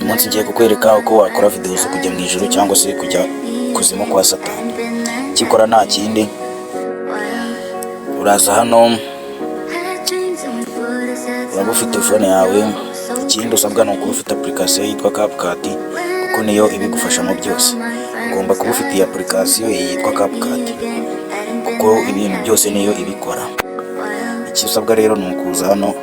umunsi ngiye kukwereka uko wakora video zo kujya mu ijuru cyangwa se kujya kuzimu kwa Satani. Ikikora nta kindi, uraza hano uraba ufite telefone yawe. Ikindi usabwa ni ukuba ufite application yitwa CapCut, kuko niyo ibigufashamo byose. Ugomba kuba ufite iyi application yitwa CapCut kuko ibintu byose niyo ibikora. Icyo usabwa rero ni ukuza hano,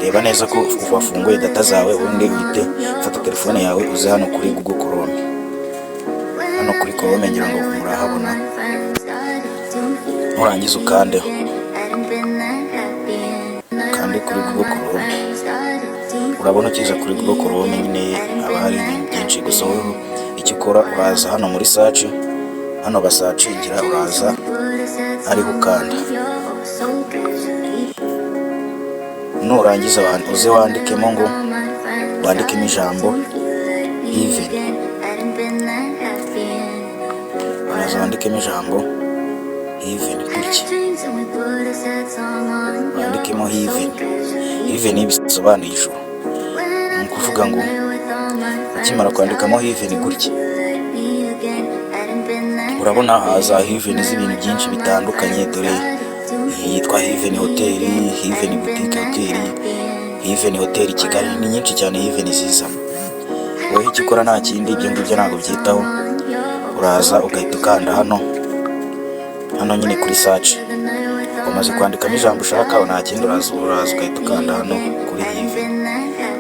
reba neza ko wafunguye data zawe, ubundi uhite ufata telefone yawe uze hano kuri Google Chrome. Hano kuri Chrome ngira ngo murahabona, nurangiza ukandeho, kandi kuri Google Chrome. Urabona ukiza kuri Google Chrome nyine haba hari ibintu byinshi. Gusa wowe icyo ukora uraza hano muri search, hano basacingira, uraza ariho ukanda. Nurangiza uze wandikemo ngo wandikemo ijambo heaven. Uraza wandikemo ijambo heaven gutya, wandikemo heaven. Heaven bisobanuye ijuru. Ni ukuvuga ngo ukimara kwandikamo heaven gutya, urabona haza heaven z'ibintu byinshi bitandukanye. Dore yitwa Heaven Hotel, Heaven Boutique Hotel, Heaven Hotel Kigali, ni nyinshi cyane Heaven zizamo. Wowe icyo ukora nta kindi, ibyo ngibyo ntabwo byitaho. Uraza ugahita ukanda hano nyine kuri search. Umaze kwandikamo ijambo ushaka, nta kindi, uraza ugahita ukanda hano kuri Heaven,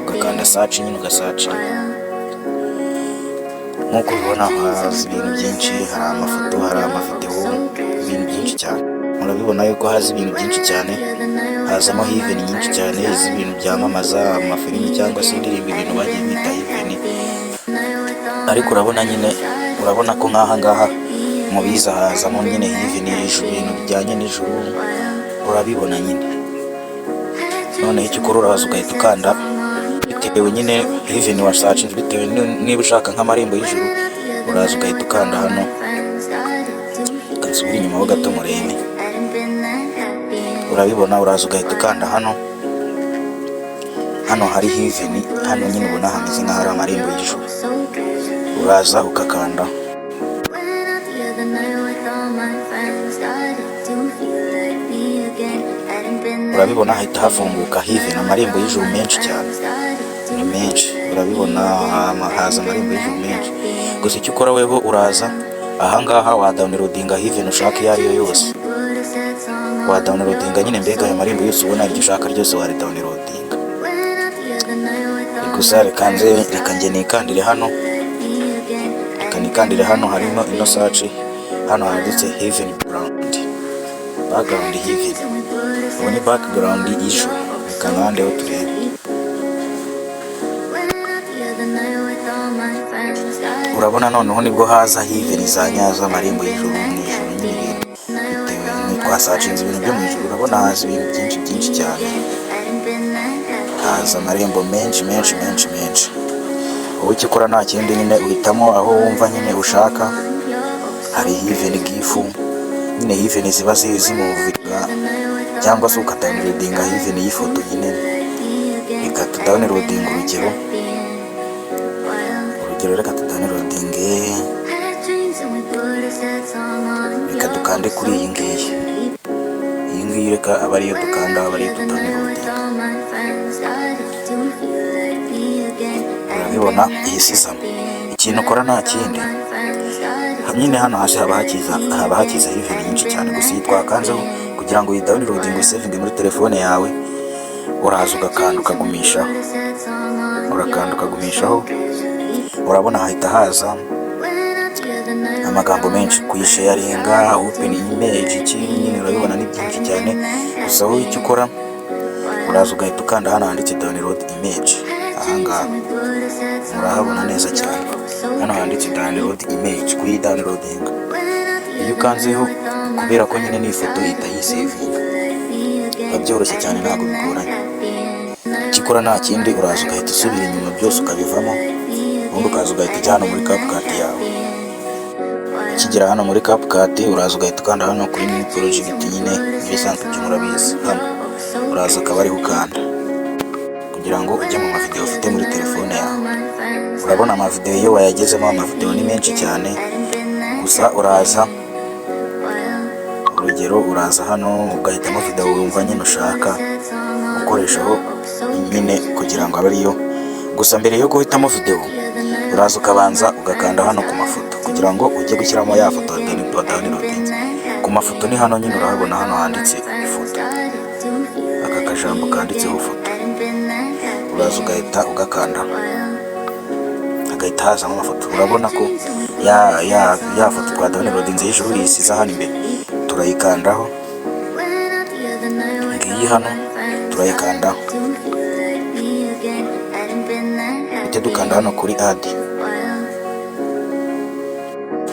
ugakanda search nyine, ugasearch. Nk'uko ubibona haza ibintu byinshi, hari amafoto, hari amavideo, ibintu byinshi cyane. Murabibona yuko haza ibintu byinshi cyane, hazamo Heaven nyinshi cyane z'ibintu byamamaza amafilimi cyangwa se indirimbo, ibintu bagiye bita Heaven. Ariko urabona nyine, urabona ko nk'aha ngaha mu biza hazamo nyine Heaven y'ijuru, ibintu bijyanye n'ijuru, urabibona nyine. None icyo ukora uraza ugahita ukanda bitewe nyine Heaven wasearchinze, bitewe niba ushaka nk'amarembo y'ijuru, uraza ugahita ukanda hano. Kansubira inyuma ho gato murebe, urabibona. Uraza ugahita ukanda hano hari Heaven, hano nyine ubona hameze nk'aho ari amarembo y'ijuru. Uraza ukakanda, urabibona hahita hafunguka Heaven, amarembo y'ijuru menshi cyane, ni menshi. Urabibona haza amarembo y'ijuru menshi. Gusa icyo ukora weho, uraza ahangaha wadownloadinga Heaven ushaka iyo ari yo yose. Wadownloadinga nyine, mbega ayo marembo yose ubona iryo ushaka ryose waridownloadinga. Gusa reka njye nikandire hano, harimo ino search. Hano handitse Heaven background Heaven. Ubu ni background y'ijuru. Reka nkandeho turebe. Urabona noneho nibwo haza Heaven za nyazo, amarembo y'ijuru mu ijuru nyine. Bitewe twasacinze ibintu byo mu ijuru, urabona haza ibintu byinshi cyane. Haza amarembo menshi. Wowe icyo ukora nta kindi, nyine uhitamo aho wumva nyine ushaka. Hari Heaven gifu nyine, Heaven ziba zimuvuga, cyangwa se ukadownloadinga Heaven y'ifoto nyine. Reka tudownloadinga urugero, reka tudownloadinge, reka dukande kuri iyi ngiyi, reka aba ariyo dukanda, aba ariyo tudownloadinga. Urabibona iyi sisamo. Ikintu ukora nta kindi, nyine hano hasi haba hakiza Heaven nyinshi cyane. Gusa iyi twakanzeho kugira ngo uyidownloadinge uyisavinge muri telefone yawe, uraza ugakanda ukagumishaho. Urabona hahita haza amagambo menshi, kuyisharinga, open image, iki nyine urabibona ni byinshi cyane. Gusa wowe icyo ukora, uraza ugahita ukanda hano handitse download image. Ahangaha murahabona neza cyane, hano handitse download image, kuyidownloadinga. Iyo ukanzeho, kubera ko nyine n'ifoto ihita yisavinga, biba byoroshye cyane, ntabwo bigoranye. Icyo ukora nta kindi, uraza ugahita usubira inyuma byose ukabivamo, ubundi ukaza ugahita ujya hano muri CapCut yawe. Ukigera hano muri CapCut, uraza ugahita ukanda hano kuri new project nyine, n'ibisanzwe byo murabizi. Hano uraza akaba ariho ukanda kugira ngo ujye mu mavideo ufite muri telefone yawe. urabona amavideo iyo wayagezemo, amavideo ni menshi cyane. Gusa uraza, urugero uraza hano ugahitamo video wumva nyine ushaka ukoreshaho nyine kugira ngo abe ariyo. Gusa mbere yo guhitamo video uraza ukabanza ugakanda hano ku mafoto kugira ngo ujye gushyiramo ya foto downloadinze. Ku mafoto ni hano nyine urahabona hano handitse ifoto, aka kajambo kanditseho foto. Uraza ugahita ugakanda, hagahita hazamo amafoto. Urabona ko ya foto twa downloadinze hejuru yisiza hano imbere, turayikandaho. Ngiyi hano turayikandaho, dukanda hano kuri add.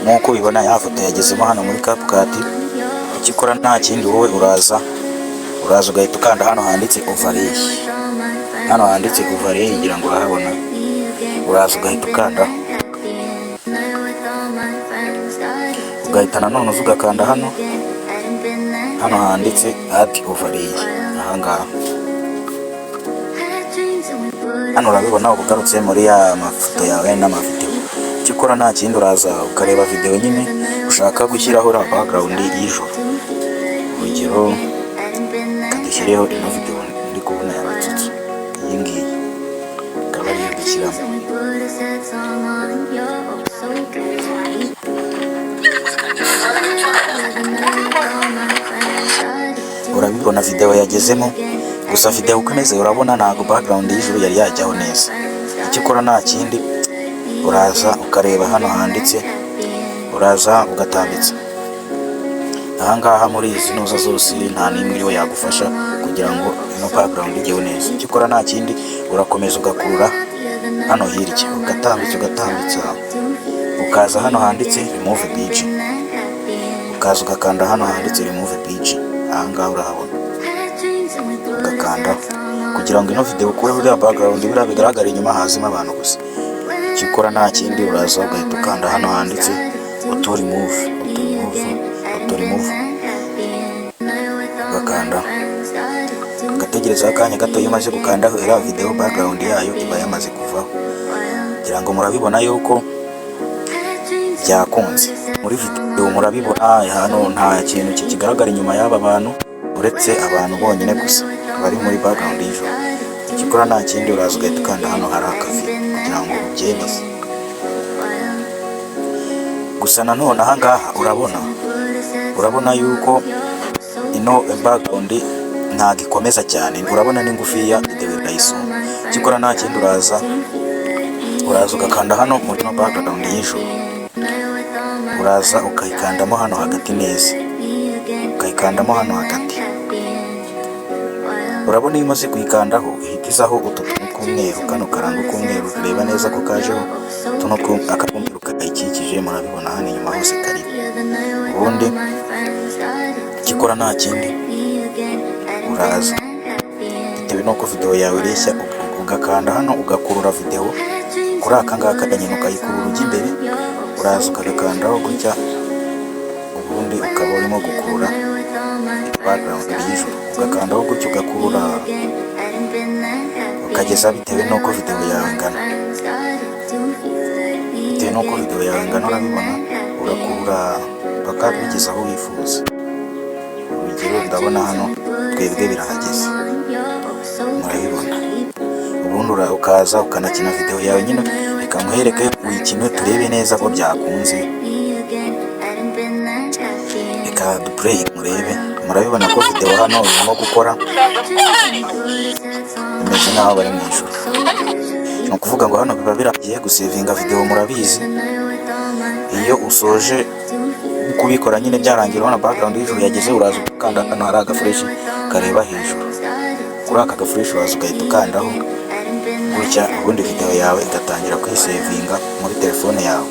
Nkuko ubibona ya foto yagezemo hano muri CapCut. Ikikora nta kindi, wowe uraza ugahita ukanda hano handitse overlay. Hano handitse overlay ngira ngo urahabona. Uraza ugahita ukanda, ugahita nanone ugakanda hano handitse add overlay. Ahangaha hano urabibona ugarutse muri ya mafoto yawe n'amavideo. Ikikora nta kindi, uraza ukareba video nyine ushaka gushyiraho la background y'ijoro. Urugero kadushyireho ino video ndi kubona yabatsutsu, iyi ngiyi ikaba ariyo dushyiramo. Urabibona video yagezemo. Gusa video ukomeze urabona ntago background y'ijuru yari yajyaho neza. Ikikora nta kindi, uraza ukareba hano handitse, uraza ugatambitsa. Ahangaha muri izi noza zose nta n'imwe iriho yagufasha kugira ngo ino background ijyeho neza. Ikikora nta kindi, urakomeza ugakurura hano hirya, ugatambitsa, ukaza hano handitse remove page, ukaza ugakanda hano handitse remove page. Ahangaha urahabona, ugakanda kugira ngo ino video ukureho ya background bigaragara inyuma hazimo abantu gusa. Ikikora nta kindi, uraza ugahita ukanda hano handitse auto remove, ugakanda, ugategereza akanya gato. Iyo umaze gukandaho iriya video background yayo iba yamaze kuvaho. Kugira ngo murabibona yuko byakunze. Muri video murabibona hano nta kintu kigaragara inyuma y'aba bantu uretse abantu bonyine gusa bari muri background y'ijoro. Ikikora nta kindi, uraza ugahita ukanda hano hari akavi kugira ngo ubyemeze. Gusa nanone ahangaha urabona yuko ino background ntago ikomeza cyane, urabona ni ngufiya, video irayisoma. Ikikora nta kindi, uraza ugakanda hano muri no background y'ijoro. Uraza ukayikandamo hano hagati neza, ukayikandamo hano hagati. Urabona iyo umaze kuyikandaho ihita izaho utu tuntu tw'umweru, kano karango k'umweru. Reba neza ko kajeho tuno akakumweru kayikikije, murabibona hano inyuma hose kari. Ubundi ikikora nta kindi, uraza bitewe nuko video yawe ireshya, ugakanda hano ugakurura video kuri aka ngaka nyine, ukayikurura ujya imbere. Uraza ukagakandaho gutya, ubundi ukaba urimo gukurura background y'ijoro. Ugakandaho gutya ugakurura ukageza bitewe nuko video yawe ingana. Urabibona, urakurura paka bigeza aho wifuza. Urugero ndabona hano twebwe birahageze, murabibona. Ubundi ukaza ukanakina video yawe nyine, reka muhereke uyikine turebe neza ko byakunze. Reka duplay murebe. Murabibona ko video hano irimo gukora, imeze nkaho bari mu ijoro. Ni ukuvuga ngo hano biba biragiye gusevinga video. Murabizi iyo usoje kubikora nyine byarangira, urabona background y'ijoro yageze, uraza ukanda hano hari agafresh kareba hejuru. Kuri aka gafresh uraza ugahita ukandaho gutya, ubundi video yawe igatangira kwisevinga muri telefone yawe.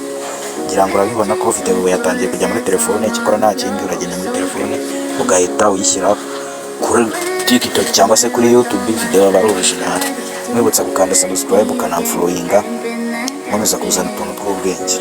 Ngira ngo urabibona ko video yatangiye kujya muri telefone. Ikikora nta kindi, uragenda muri telefone ugahita uyishyira kuri TikTok cyangwa se kuri YouTube. Video aba ari original. Mwibutsa gukanda subscribe ukanamfollowinga, nkomeza kuzana utuntu tw'ubwenge.